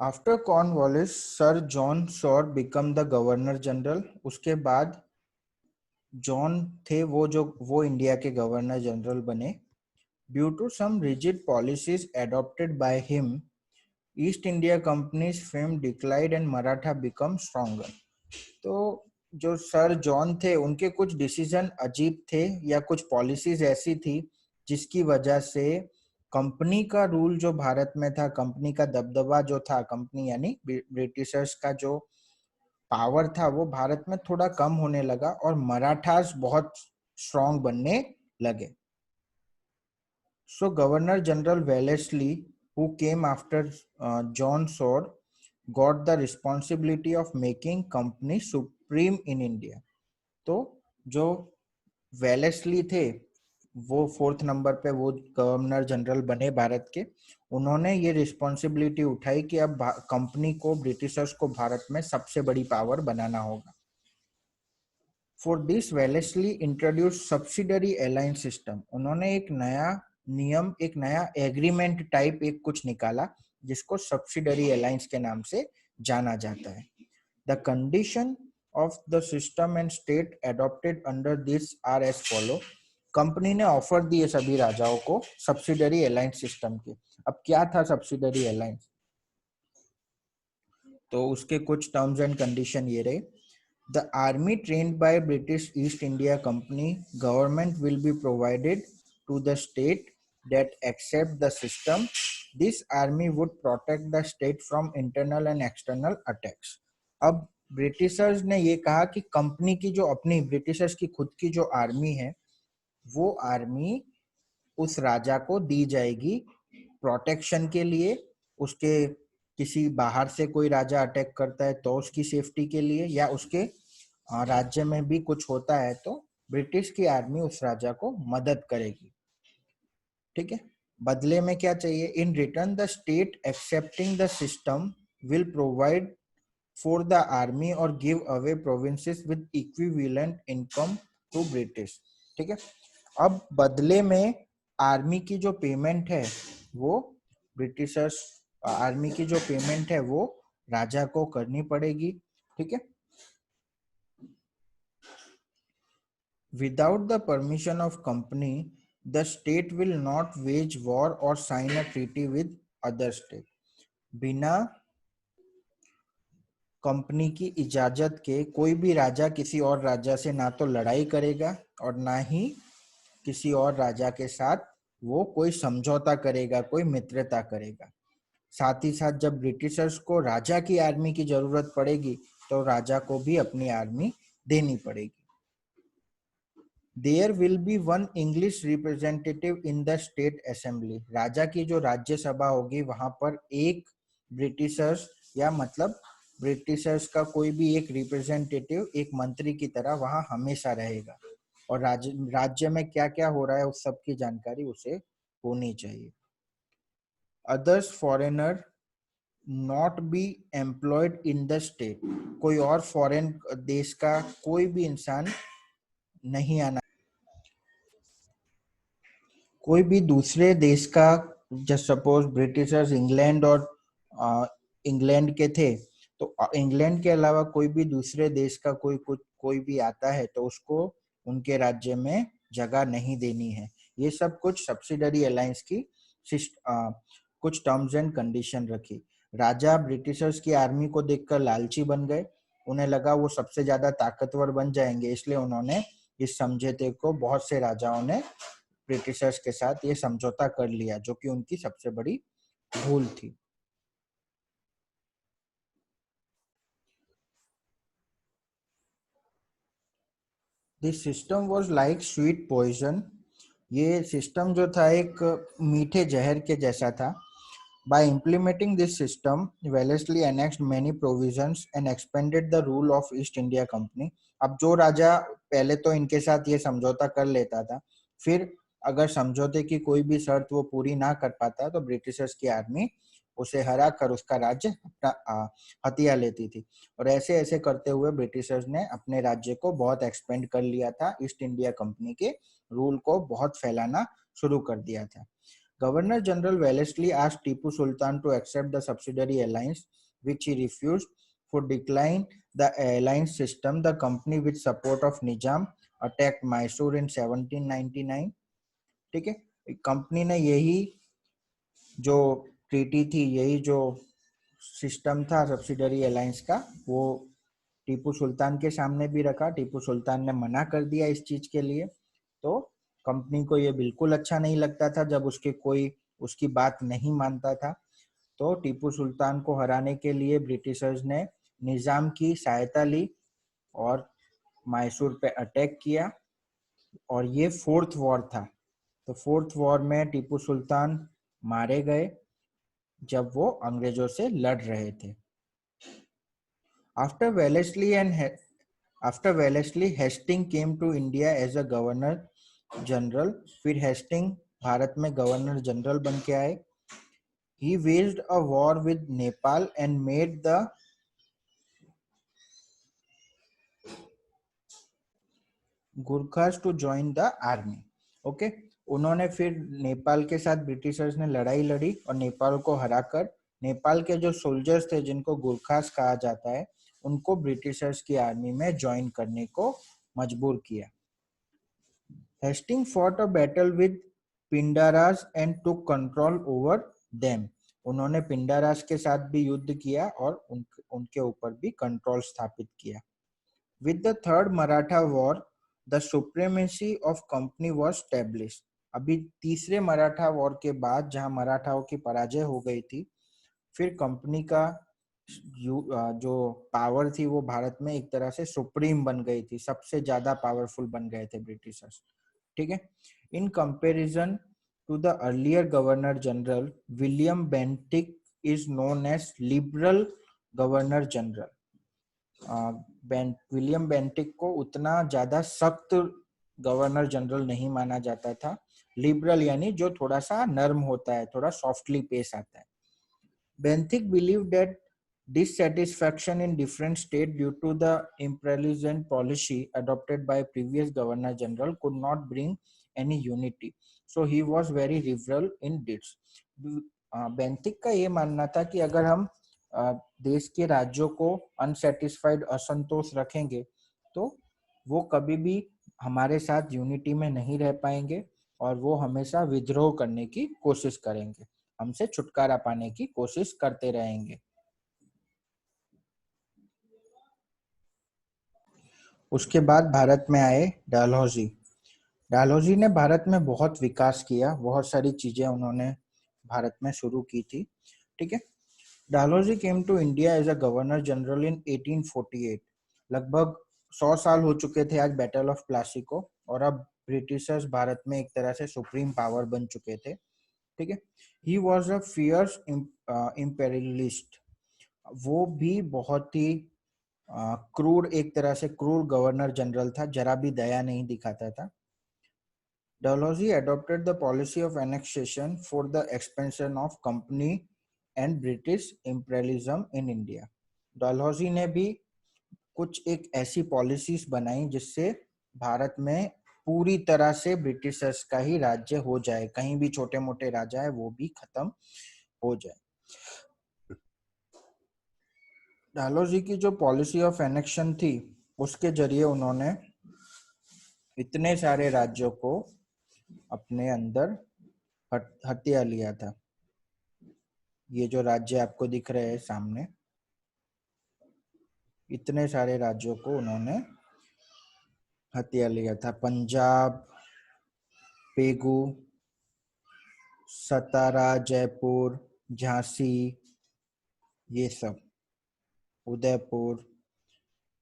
After Cornwallis sir John Shore become the governor general. उसके बाद John थे वो इंडिया के गवर्नर जनरल बने। Due to some rigid policies adopted by him, East India company's fame declined and Maratha become stronger. तो जो sir John थे उनके कुछ डिसीजन अजीब थे या कुछ पॉलिसीज ऐसी थी जिसकी वजह से कंपनी का रूल जो भारत में था, कंपनी का दबदबा जो था, कंपनी यानी ब्रिटिशर्स का जो पावर था वो भारत में थोड़ा कम होने लगा और मराठास बहुत स्ट्रॉन्ग बनने लगे। So Governor General Wellesley, who came after John Sword, got the responsibility of making company supreme in India. तो जो वेलेस्ली थे वो 4th नंबर पे वो गवर्नर जनरल बने भारत के। उन्होंने ये रिस्पॉन्सिबिलिटी उठाई कि अब कंपनी को, ब्रिटिशर्स को भारत में सबसे बड़ी पावर बनाना होगा। For this Wellesley introduce subsidiary alliance system. उन्होंने एक नया नियम, एक नया एग्रीमेंट टाइप एक कुछ निकाला जिसको सब्सिडरी अलायंस के नाम से जाना जाता है। The condition of the system and state adopted under this are as follow. Company ने ऑफर दिए सभी राजाओं को सब्सिडरी अलायंस सिस्टम के। अब क्या था सब्सिडरी अलायंस? तो उसके कुछ टर्म्स एंड कंडीशन ये रहे। The army trained by British East India Company government will be provided to the state that accept the system. This army would protect the state from internal and external attacks. अब Britishers ने ये कहा कि company की जो अपनी, Britishers की खुद की जो आर्मी है वो आर्मी उस राजा को दी जाएगी प्रोटेक्शन के लिए। उसके किसी बाहर से कोई राजा अटैक करता है तो उसकी सेफ्टी के लिए, या उसके राज्य में भी कुछ होता है तो ब्रिटिश की आर्मी उस राजा को मदद करेगी। ठीक है। बदले में क्या चाहिए? In return the state accepting the system will provide for the army और give away provinces with equivalent income to British. ठीक है। अब बदले में आर्मी की जो पेमेंट है वो ब्रिटिशर्स, आर्मी की जो पेमेंट है वो राजा को करनी पड़ेगी। ठीक है। Without the permission of company, the state will not wage war or sign a treaty with other state. बिना कंपनी की इजाजत के कोई भी राजा किसी और राजा से ना तो लड़ाई करेगा और ना ही किसी और राजा के साथ वो कोई समझौता करेगा, कोई मित्रता करेगा। साथ ही साथ जब ब्रिटिशर्स को राजा की आर्मी की जरूरत पड़ेगी तो राजा को भी अपनी आर्मी देनी पड़ेगी। There will be one English representative in the state assembly. राजा की जो राज्यसभा होगी वहां पर एक ब्रिटिशर्स, या मतलब ब्रिटिशर्स का कोई भी एक रिप्रेजेंटेटिव, एक मंत्री की तरह वहां हमेशा रहेगा और राज्य में क्या क्या हो रहा है उस सब की जानकारी उसे होनी चाहिए। Others foreigner not be employed in the state. कोई और फॉरेन देश का कोई भी इंसान नहीं आना, कोई भी दूसरे देश का, जस्ट सपोज ब्रिटिशर्स इंग्लैंड और इंग्लैंड के थे तो इंग्लैंड के अलावा कोई भी दूसरे देश का कोई भी आता है तो उसको उनके राज्य में जगह नहीं देनी है। ये सब कुछ सब्सिडरी अलायंस की कुछ टर्म्स एंड कंडीशन रखी। राजा ब्रिटिशर्स की आर्मी को देखकर लालची बन गए, उन्हें लगा वो सबसे ज्यादा ताकतवर बन जाएंगे, इसलिए उन्होंने इस समझौते को, बहुत से राजाओं ने ब्रिटिशर्स के साथ ये समझौता कर लिया, जो कि उनकी सबसे बड़ी भूल थी। This system was like sweet poison. ये सिस्टम जो था एक मीठे जहर के जैसा था। By implementing this system, Wellesley annexed many provisions and expanded the rule of East India Company. अब जो राजा पहले तो इनके साथ ये समझौता कर लेता था, फिर अगर समझौते की कोई भी शर्त वो पूरी ना कर पाता तो ब्रिटिशर्स की आर्मी उसे हरा कर उसका राज्य अपना हथिया लेती थी। और ऐसे ऐसे करते हुए ब्रिटिशर्स ने अपने राज्य को बहुत एक्सपेंड कर लिया था, ईस्ट इंडिया कंपनी के रूल को बहुत फैलाना शुरू कर दिया था। Governor General Wellesley asked Tipu Sultan to accept the subsidiary alliance, which he refused. For decline the alliance system, the company with support of Nizam attacked Mysore in 1799. ठीक है, कंपनी ने यही जो ट्रीटी थी, यही जो सिस्टम था subsidiary alliance का, वो टीपू सुल्तान के सामने भी रखा। टीपू सुल्तान ने मना कर दिया इस चीज के लिए। तो कंपनी को ये बिल्कुल अच्छा नहीं लगता था जब उसके कोई उसकी बात नहीं मानता था। तो टीपू सुल्तान को हराने के लिए ब्रिटिशर्स ने निजाम की सहायता ली और मैसूर पे अटैक किया, और ये फोर्थ वॉर था। तो फोर्थ वॉर में टीपू सुल्तान मारे गए जब वो अंग्रेजों से लड़ रहे थे। After Wellesley after Wellesley Hasting came to India as a governor general. फिर हेस्टिंग भारत में गवर्नर जनरल बन के आए। He waged a war with Nepal and made the Gurkhas to join the army. Okay, उन्होंने फिर नेपाल के साथ ब्रिटिशर्स ने लड़ाई लड़ी और नेपाल को हराकर नेपाल के जो सोल्जर्स थे जिनको गुरखास कहा जाता है, उनको ब्रिटिशर्स की आर्मी में ज्वाइन करने को मजबूर किया। Hasting fought a battle with Pindaras and took control over them. उन्होंने पिंडारास के साथ भी युद्ध किया और उनके ऊपर भी कंट्रोल स्थापित किया। With the third Maratha War, the supremacy of company was established. अभी तीसरे मराठा वॉर के बाद, जहां मराठाओं की पराजय हो गई थी, फिर कंपनी का जो पावर थी वो भारत में एक तरह से सुप्रीम बन गई थी, सबसे ज्यादा पावरफुल बन गए थे ब्रिटिशर्स। ठीक है, in comparison to the earlier governor general, William Bentinck is known as liberal governor general. William Bentinck को उतना ज्यादा सख्त गवर्नर जनरल नहीं माना जाता था। लिबरल यानी जो थोड़ा सा नर्म होता है, थोड़ा सॉफ्टली पेश आता है। Bentinck believe that dissatisfaction in different states due to the imperialist policy adopted by previous governor general could not bring any unity, so he was very liberal in this. Bentinck का ये मानना था कि अगर हम देश के राज्यों को अनसेटिस्फाइड, असंतोष रखेंगे तो वो कभी भी हमारे साथ यूनिटी में नहीं रह पाएंगे और वो हमेशा विद्रोह करने की कोशिश करेंगे, हमसे छुटकारा पाने की कोशिश करते रहेंगे। उसके बाद भारत में आए डलहौजी। डलहौजी ने भारत में बहुत विकास किया, बहुत सारी चीजें उन्होंने भारत में शुरू की थी। ठीक है, Dalhousie came to India as a governor general in 1848। लगभग 100 साल हो चुके थे आज बैटल ऑफ प्लासी को, और अब ब्रिटिशर्स भारत में एक तरह से सुप्रीम पावर बन चुके थे। ठीक है, he was a fierce imperialist. वो भी बहुत ही क्रूर, एक तरह से क्रूर गवर्नर जनरल था, जरा भी दया नहीं दिखाता था। Dalhousie adopted the policy of annexation for the expansion of company and British imperialism in India. Dalhousie ने भी कुछ एक ऐसी पॉलिसीज बनाई जिससे भारत में पूरी तरह से ब्रिटिशर्स का ही राज्य हो जाए, कहीं भी छोटे मोटे राजा है वो भी खत्म हो जाए। डालहौजी की जो पॉलिसी ऑफ एनेक्शन थी, उसके जरिए उन्होंने इतने सारे राज्यों को अपने अंदर हत्या लिया था। ये जो राज्य आपको दिख रहे हैं सामने, इतने सारे राज्यों को उन्होंने हत्या लिया था। पंजाब, पेगू, सतारा, जयपुर, झांसी, ये सब, उदयपुर,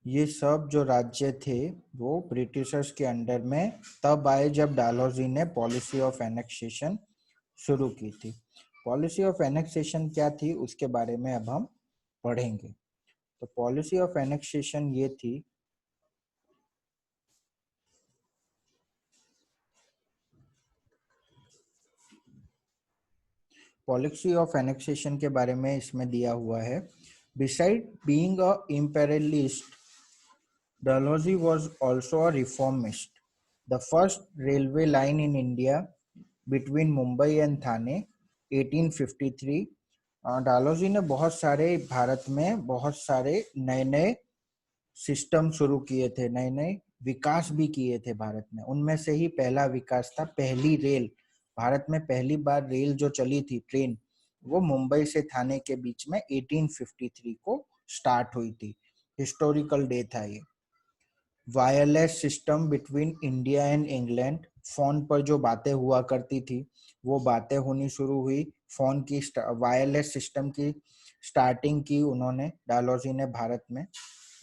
ये सब जो राज्य थे वो ब्रिटिशर्स के अंडर में तब आए जब डालहौजी ने पॉलिसी ऑफ एनेक्सेशन शुरू की थी। पॉलिसी ऑफ एनेक्सेशन क्या थी उसके बारे में अब हम पढ़ेंगे। तो पॉलिसी ऑफ एनेक्सेशन ये थी, पॉलिसी ऑफ एनेक्सेशन के बारे में इसमें दिया हुआ है। Beside being a imperialist, Dalhousie was also a reformist. The first railway line in India between Mumbai and Thane 1853। Dalhousie ने बहुत सारे भारत में बहुत सारे नए नए सिस्टम शुरू किए थे, नए नए विकास भी किए थे भारत में। उनमें से ही पहला विकास था पहली रेल। भारत में पहली बार रेल जो चली थी, ट्रेन, वो मुंबई से थाने के बीच में 1853 को स्टार्ट हुई थी। हिस्टोरिकल डे था ये। Wireless system between India and England, phone पर जो बातें हुआ करती थी वो बातें होनी शुरू हुई। फोन की वायरलेस सिस्टम की स्टार्टिंग की उन्होंने, डालहौजी ने, भारत में,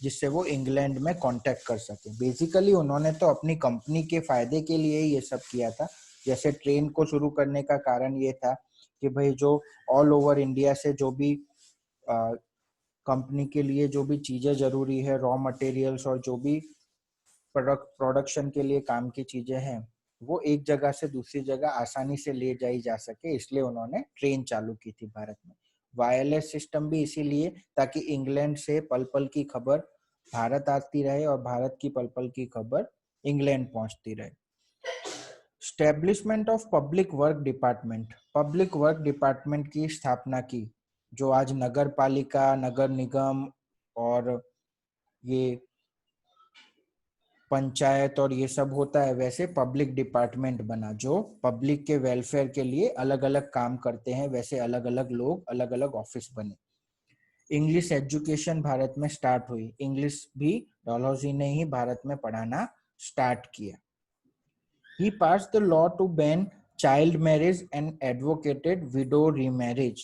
जिससे वो इंग्लैंड में कांटेक्ट कर सके। बेसिकली उन्होंने तो अपनी कंपनी के फायदे के लिए ये सब किया था। जैसे ट्रेन को शुरू करने का कारण ये था कि भाई जो ऑल ओवर इंडिया से जो भी कंपनी के लिए जो भी चीजें जरूरी है, रॉ मटेरियल्स और जो भी प्रोडक्शन के लिए काम की चीजें हैं, वो एक जगह से दूसरी जगह आसानी से ले जाई जा सके, इसलिए उन्होंने ट्रेन चालू की थी भारत में। वायरलेस सिस्टम भी इसीलिए, ताकि इंग्लैंड से पल पल की खबर भारत आती रहे और भारत की पल पल की खबर इंग्लैंड पहुंचती रहे। Establishment of public work department, public work department की स्थापना की। जो आज नगर पालिका, नगर निगम और ये पंचायत और ये सब होता है, वैसे पब्लिक डिपार्टमेंट बना जो पब्लिक के वेलफेयर के लिए अलग अलग काम करते हैं। वैसे अलग अलग लोग, अलग अलग ऑफिस बने। इंग्लिश एजुकेशन भारत में स्टार्ट हुई। इंग्लिश भी डलहौजी ने ही भारत में पढ़ाना स्टार्ट किया। He passed the law to ban child marriage and advocated widow remarriage।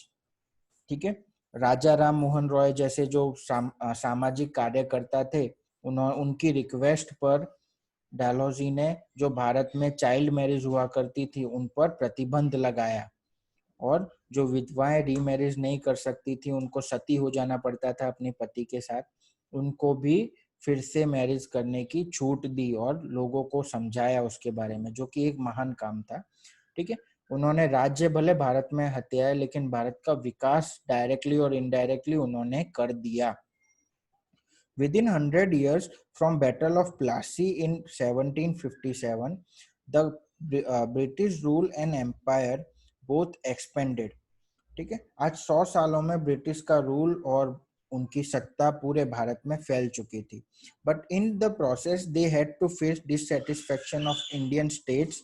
ठीक है। राजा राम मोहन रॉय जैसे जो सामाजिक कार्यकर्ता थे, उनकी रिक्वेस्ट पर डालहौजी ने जो भारत में चाइल्ड मैरिज हुआ करती थी उन पर प्रतिबंध लगाया, और जो विधवाएं रीमैरिज नहीं कर सकती थी, उनको सती हो जाना पड़ता था अपने पति के साथ, उनको भी फिर से मैरिज करने की छूट दी और लोगों को समझाया उसके बारे में, जो कि एक महान काम था। ठीक है। उन्होंने राज्य भले भारत में हत्याए, लेकिन भारत का विकास डायरेक्टली और इनडायरेक्टली उन्होंने कर दिया। Within 100 years from Battle of Plassey in 1757, the British rule and empire both expanded। ठीक है। आज 100 सालों में ब्रिटिश का रूल और उनकी सत्ता पूरे भारत में फैल चुकी थी। But in the process they had to face dissatisfaction of Indian states,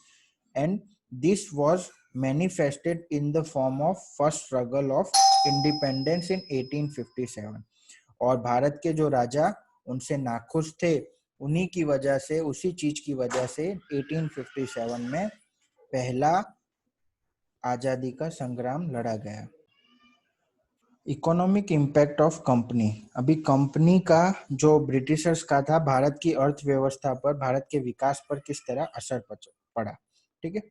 and this was manifested in the form of first struggle of independence in 1857। और भारत के जो राजा उनसे नाखुश थे, उन्हीं की वजह से, उसी चीज की वजह से 1857 में पहला आजादी का संग्राम लड़ा गया। Economic impact of company. अभी कंपनी का जो ब्रिटिशर्स का था, भारत की अर्थव्यवस्था पर, भारत के विकास पर किस तरह असर पड़ा। ठीक है।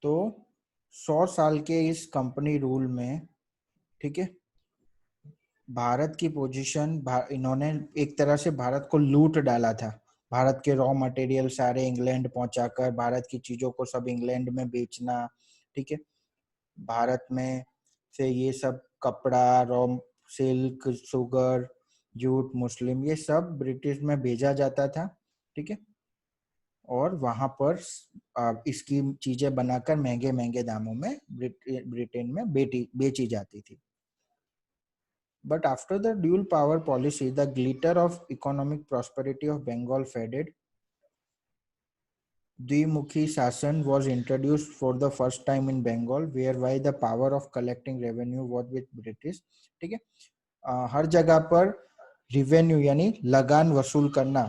तो 100 साल के इस कंपनी रूल में, ठीक है, भारत की पोजीशन, इन्होंने एक तरह से भारत को लूट डाला था। भारत के रॉ मटेरियल सारे इंग्लैंड पहुंचाकर भारत की चीजों को सब इंग्लैंड में बेचना। ठीक है। भारत में से ये सब कपड़ा, रॉ सिल्क, शुगर, जूट, मुस्लिम, ये सब ब्रिटिश में भेजा जाता था। ठीक है। और वहां पर इसकी चीजें बनाकर महंगे महंगे दामों में ब्रिटेन में बेची जाती थी। But after the dual power policy, the glitter of economic prosperity of Bengal faded. Dvimukhi Shasan was introduced for the first time in Bengal, whereby the power of collecting revenue was with British। ठीक है। हर जगह पर revenue यानी लगान वसूल करना,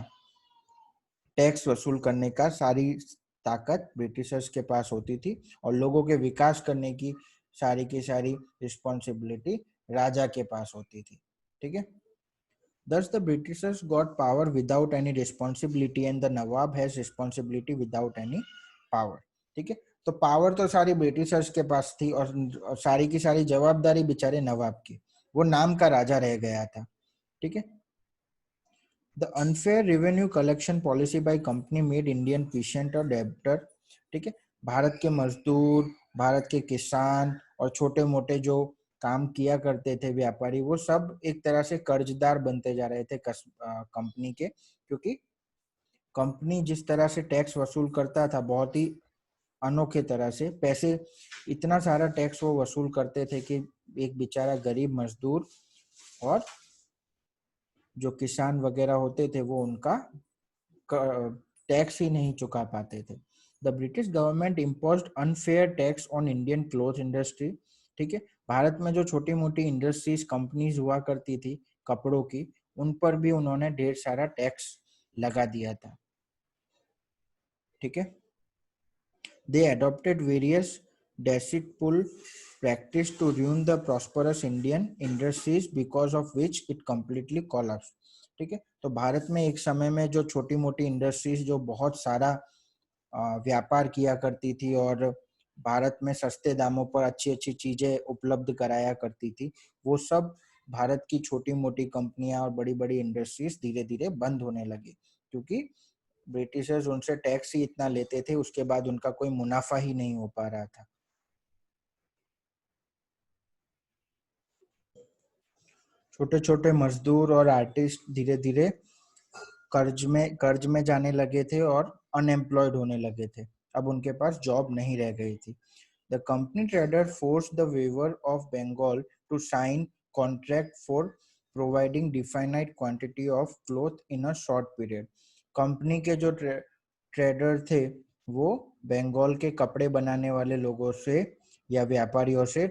tax वसूल करने का सारी ताकत ब्रिटिशर्स के पास होती थी, और लोगों के विकास करने की सारी रिस्पॉन्सिबिलिटी राजा के पास होती थी। ठीक है। Thus, the Britishers got power without any responsibility, and the Nawab has responsibility without any power। ठीक है। तो पावर तो सारी ब्रिटिशर्स के पास थी, और सारी की सारी जवाबदारी बेचारे नवाब की, वो नाम का राजा रह गया था। ठीक है। The unfair revenue collection policy by company made Indian patient और डेब्टर। ठीक है। भारत के मजदूर, भारत के किसान और छोटे मोटे जो काम किया करते थे व्यापारी, वो सब एक तरह से कर्जदार बनते जा रहे थे कंपनी के, क्योंकि कंपनी जिस तरह से टैक्स वसूल करता था, बहुत ही अनोखे तरह से पैसे, इतना सारा टैक्स वो वसूल करते थे कि एक बेचारा गरीब मजदूर और जो किसान वगैरह होते थे वो उनका टैक्स ही नहीं चुका पाते थे। The British government imposed unfair tax on Indian cloth industry. ठीक है, भारत में जो छोटी मोटी इंडस्ट्रीज कंपनीज हुआ करती थी कपड़ों की, उन पर भी उन्होंने ढेर सारा टैक्स लगा दिया था। ठीक है, they adopted various deceitful practice to ruin the prosperous Indian industries, because of which it completely collapsed। ठीक है, तो भारत में एक समय में जो छोटी मोटी इंडस्ट्रीज जो बहुत सारा व्यापार किया करती थी और भारत में सस्ते दामों पर अच्छी अच्छी चीजें उपलब्ध कराया करती थी, वो सब भारत की छोटी मोटी कंपनियां और बड़ी बड़ी इंडस्ट्रीज धीरे धीरे बंद होने लगी, क्योंकि ब्रिटिशर्स उनसे टैक्स ही इतना लेते थे, उसके बाद उनका कोई मुनाफा ही नहीं हो पा रहा था। छोटे छोटे मजदूर और आर्टिस्ट धीरे धीरे कर्ज में जाने लगे थे और अनएम्प्लॉयड होने लगे थे, अब उनके पास जॉब नहीं रह गई थी। The company trader force the weaver of Bengal to sign contract for providing definite quantity of cloth in a short period. Company के जो ट्रेडर थे वो बंगाल के कपड़े बनाने वाले लोगों से या व्यापारियों से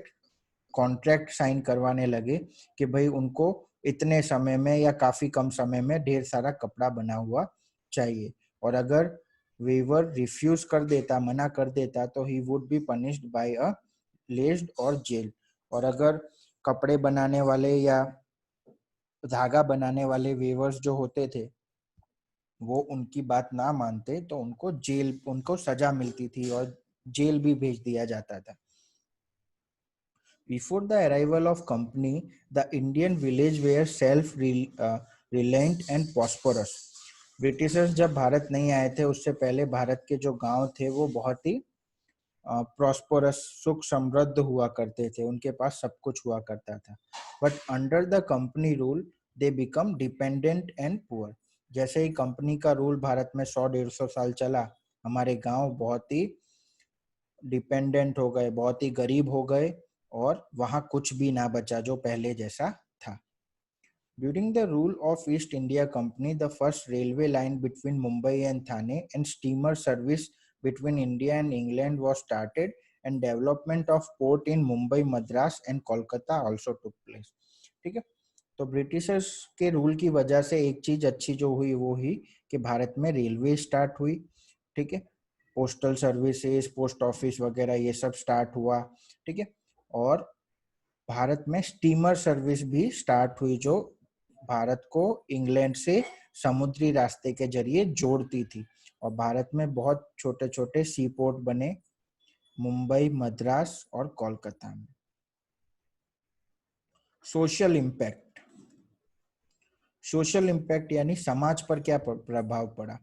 कॉन्ट्रैक्ट साइन करवाने लगे कि भाई उनको इतने समय में या काफी कम समय में ढेर सारा कपड़ा बना हुआ चाहिए, और अगर वेवर रिफ्यूज कर देता, मना कर देता, तो he would be punished bye अ लेस्ड और जेल। और अगर कपड़े बनाने वाले या धागा बनाने वाले वेवर्स जो होते थे वो उनकी बात ना मानते तो उनको सजा मिलती थी और जेल भी भेज दिया जाता था। Before the arrival of company, the Indian village were self-reliant and prosperous। Britishers जब भारत नहीं आए थे उससे पहले भारत के जो गांव थे वो बहुत ही प्रॉस्परस, सुख समृद्ध हुआ करते थे, उनके पास सब कुछ हुआ करता था। But under the company rule they become dependent and poor. जैसे ही कंपनी का रूल भारत में 100-150 साल चला, हमारे गांव बहुत ही डिपेंडेंट हो गए, बहुत ही गरीब हो गए और वहां कुछ भी ना बचा जो पहले जैसा था। During the rule of East India Company, the first railway line between Mumbai and Thane and steamer service between India and England was started, and development of port in Mumbai, Madras and Kolkata also took place। ठीक है, तो Britishers के rule की वजह से एक चीज अच्छी जो हुई वो हुई कि भारत में रेलवे स्टार्ट हुई। ठीक है, पोस्टल सर्विसेज, पोस्ट ऑफिस वगैरह ये सब स्टार्ट हुआ। ठीक है, और भारत में स्टीमर सर्विस भी स्टार्ट हुई जो भारत को इंग्लैंड से समुद्री रास्ते के जरिए जोड़ती थी, और भारत में बहुत छोटे छोटे सी पोर्ट बने मुंबई, मद्रास और कोलकाता में। सोशल इम्पैक्ट, सोशल इम्पैक्ट यानी समाज पर क्या प्रभाव पड़ा।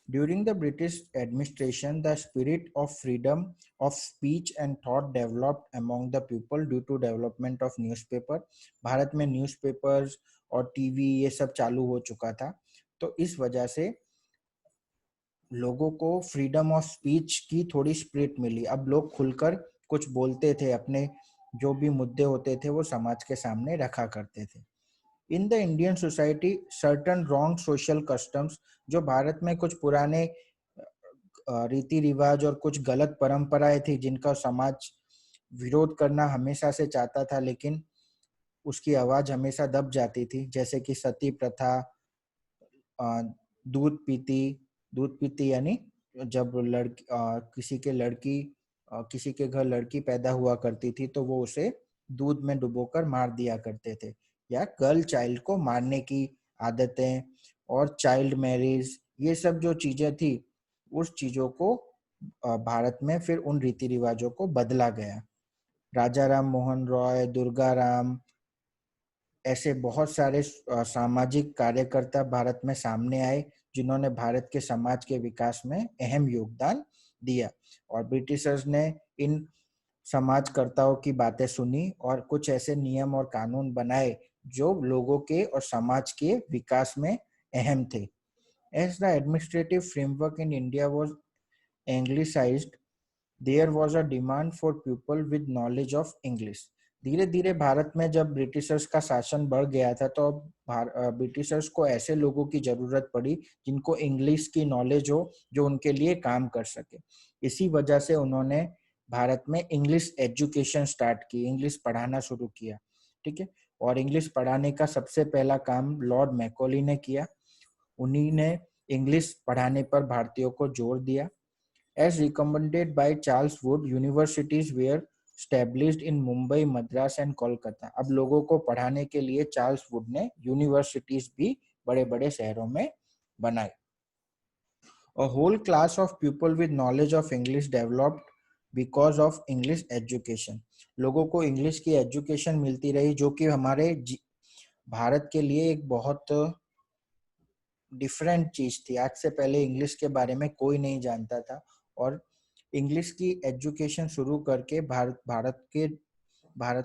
During the British administration the spirit of freedom of speech and thought developed among the people due to development of newspaper. भारत में न्यूज़पेपर्स और टीवी ये सब चालू हो चुका था, तो इस वजह से लोगों को फ्रीडम ऑफ स्पीच की थोड़ी स्पिरिट मिली। अब लोग खुलकर कुछ बोलते थे, अपने जो भी मुद्दे होते थे वो समाज के सामने रखा करते थे। In the Indian society certain wrong social customs, जो भारत में कुछ पुराने रीति रिवाज और कुछ गलत परंपराएं थी जिनका समाज विरोध करना हमेशा से चाहता था, लेकिन उसकी आवाज हमेशा दब जाती थी, जैसे कि सती प्रथा, दूध पीती, दूध पीती यानी जब लड़की किसी के घर लड़की पैदा हुआ करती थी तो वो उसे दूध में डुबोकर मार दिया करते थे, या गर्ल चाइल्ड को मारने की आदतें और चाइल्ड मैरिज, ये सब जो चीजें थी उस चीजों को भारत में फिर उन रीति रिवाजों को बदला गया। राजा राम मोहन रॉय, दुर्गा राम, ऐसे बहुत सारे सामाजिक कार्यकर्ता भारत में सामने आए जिन्होंने भारत के समाज के विकास में अहम योगदान दिया, और ब्रिटिशर्स ने इन समाजकर्ताओं की बातें सुनी और कुछ ऐसे नियम और कानून बनाए जो लोगों के और समाज के विकास में अहम थे। As the administrative framework in India was anglicized, there was a demand for people with knowledge of English. धीरे धीरे भारत में जब ब्रिटिशर्स का शासन बढ़ गया था तो ब्रिटिशर्स को ऐसे लोगों की जरूरत पड़ी जिनको इंग्लिश की नॉलेज हो, जो उनके लिए काम कर सके। इसी वजह से उन्होंने भारत में इंग्लिश एजुकेशन स्टार्ट की, इंग्लिश पढ़ाना शुरू किया। ठीक है, और इंग्लिश पढ़ाने का सबसे पहला काम लॉर्ड मैकॉली ने किया। उन्हीं ने इंग्लिश पढ़ाने पर भारतीयों को जोर दिया। As recommended by Charles Wood, universities were established in Mumbai, Madras and Kolkata. अब लोगों को पढ़ाने के लिए चार्ल्स वुड ने यूनिवर्सिटीज भी बड़े बड़े शहरों में बनाई। A whole class of people with knowledge of English developed because of English education. लोगों को इंग्लिश की एजुकेशन मिलती रही, जो कि हमारे भारत के लिए एक बहुत डिफरेंट चीज थी। आज से पहले इंग्लिश के बारे में कोई नहीं जानता था, और इंग्लिश की एजुकेशन शुरू करके भारत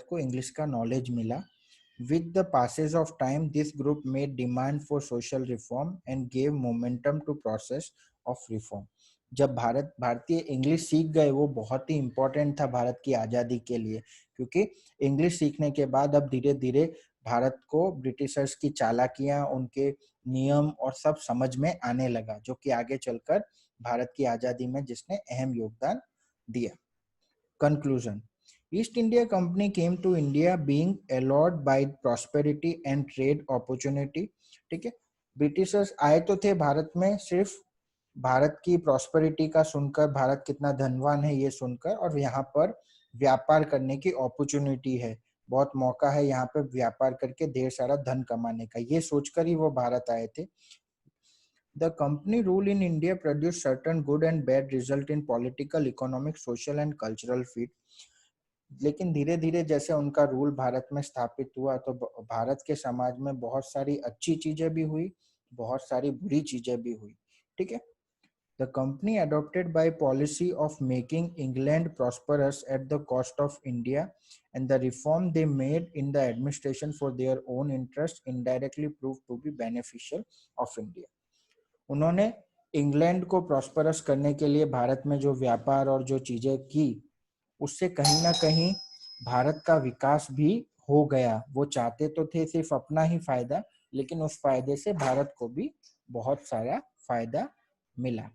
को इंग्लिश का नॉलेज मिला। With the passage of time this group made demand for social reform and gave momentum to process of reform. जब भारतीय इंग्लिश सीख गए, वो बहुत ही इम्पोर्टेंट था भारत की आज़ादी के लिए, क्योंकि इंग्लिश सीखने के बाद अब धीरे धीरे भारत को ब्रिटिशर्स की चालाकियां, उनके नियम और सब समझ में आने लगा, जो कि आगे चलकर भारत की आजादी में जिसने अहम योगदान दिया। Conclusion, East India company came to India being allured by prosperity and trade opportunity. ठीक है, ब्रिटिशर्स आए तो थे भारत में सिर्फ भारत की प्रॉस्पेरिटी का सुनकर, भारत कितना धनवान है ये सुनकर, और यहाँ पर व्यापार करने की अपॉर्चुनिटी है, बहुत मौका है यहाँ पे व्यापार करके ढेर सारा धन कमाने का, ये सोचकर ही वो भारत आए थे। The company rule in India produced certain good and bad result in political, economic, social and cultural field. लेकिन धीरे धीरे जैसे उनका रूल भारत में स्थापित हुआ तो भारत के समाज में बहुत सारी अच्छी चीजें भी हुई, बहुत सारी बुरी चीजें भी हुई। ठीक है, The company adopted by policy of making England prosperous at the cost of India, and the reform they made in the administration for their own interest indirectly proved to be beneficial of India. उन्होंने England को prosperous करने के लिए भारत में जो व्यापार और जो चीजें की, उससे कहीं ना कहीं भारत का विकास भी हो गया। वो चाहते तो थे सिर्फ अपना ही फायदा, लेकिन उस फायदे से भारत को भी बहुत सारा फायदा मिला।